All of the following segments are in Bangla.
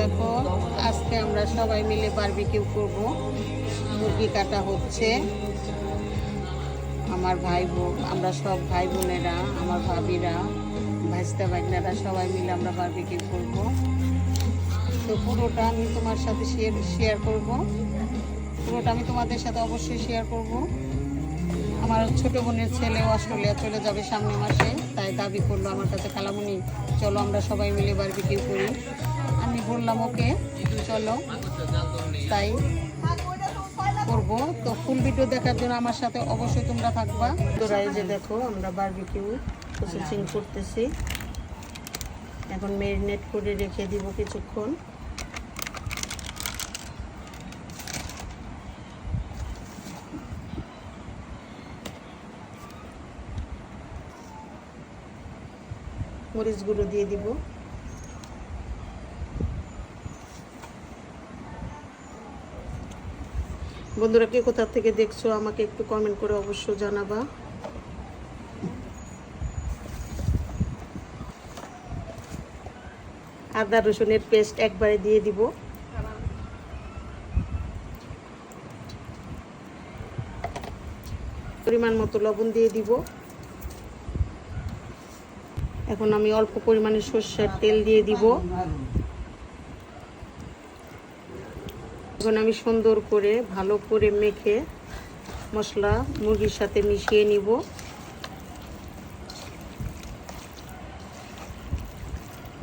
দেখো আজকে আমরা সবাই মিলে বারবিকিউ করব। মুরগি কাটা হচ্ছে। আমার ভাই বোন, আমরা সব ভাই বোনেরা, আমার ভাবিরা, ভাইস্তা ভাগনারা সবাই মিলে আমরা বারবিকিউ করব। তো পুরোটা আমি তোমার সাথে শেয়ার করব। পুরোটা আমি তোমাদের সাথে অবশ্যই শেয়ার করব। আমার ছোট বোনের ছেলেও অস্ট্রেলিয়া চলে যাবে সামনের মাসে, তাই দাবি করলো আমার কাছে, খালামুনি চলো আমরা সবাই মিলে বারবিকিউ করি। আমি বললাম ওকে চলো, তাই করব। তো ফুল ভিডিও দেখার জন্য আমার সাথে অবশ্যই তোমরা থাকবা। তোরা এই যে দেখো আমরা বারবিকিউ প্রসেসিং করতেছি। এখন ম্যারিনেট করে রেখে দিব কিছুক্ষণ। মরিচ গুঁড়ো দিয়ে দিব। বন্ধুরা কে কোথা থেকে দেখছো আমাকে একটু কমেন্ট করে অবশ্যই জানাবা। আদা রসুনের পেস্ট একবারে দিয়ে দিব। পরিমাণ মতো লবণ দিয়ে দিব। এখন আমি অল্প পরিমাণে সরষের তেল দিয়ে দিব। এখন আমি সুন্দর করে ভালো করে মেখে মশলা মুরগির সাথে মিশিয়ে নিব।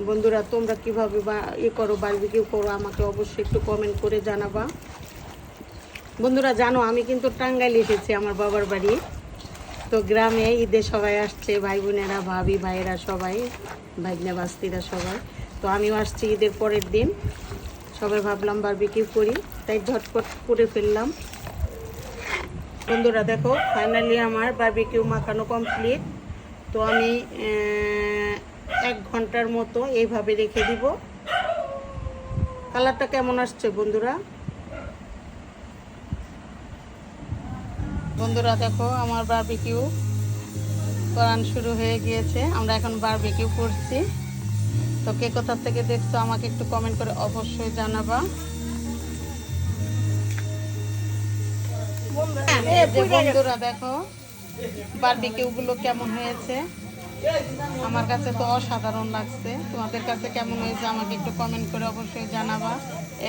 বন্ধুরা তোমরা কিভাবে করো, বারবিকিউ করো, আমাকে অবশ্যই একটু কমেন্ট করে জানাবা। বন্ধুরা জানো আমি কিন্তু টাঙ্গাইল এসেছি আমার বাবার বাড়ি। তো গ্রামে ঈদে সবাই আসছে, ভাই বোনেরা, ভাবি ভাইয়েরা সবাই, ভাগ্নে বাস্তিরা সবাই। তো আমিও আসছি ঈদের পরের দিন। সবাই ভাবলাম বারবিকিউ করি, তাই ঝটপট করে ফেললাম। বন্ধুরা দেখো ফাইনালি আমার বারবিকিউ মাখানো কমপ্লিট। তো আমি 1 ঘন্টার মতো এইভাবে রেখে দিব। কালারটা কেমন আসছে বন্ধুরা? বন্ধুরা দেখো আমার বারবিকিউ করানো শুরু হয়ে গিয়েছে। আমরা এখন বারবিকিউ করছি। তো কে কোথা থেকে দেখছো আমাকে একটু কমেন্ট করে অবশ্যই জানাবা। বন্ধুরা দেখো বারবিকিউ গুলো কেমন হয়েছে, আমার কাছে তো অসাধারণ লাগছে। তোমাদের কাছে কেমন হয়েছে আমাকে একটু কমেন্ট করে অবশ্যই জানাবা।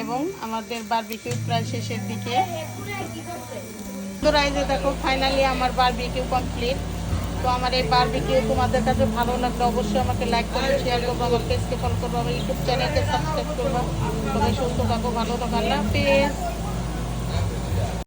এবং আমাদের বারবিকিউ প্রায় শেষের দিকে। বন্ধুরা এই যে দেখো ফাইনালি আমার বারবিকিউ কমপ্লিট। তো আমার এই বারবিকিউ তোমাদের কাছে ভালো লাগলে অবশ্যই আমাকে লাইক করবে, শেয়ার করবো, আমার পেজকে ফলো করবো, আমার ইউটিউব চ্যানেলকে সাবস্ক্রাইব করবো। সবাই সুস্থ থাকো, ভালো থাকো, আল্লাহ হাফেজ।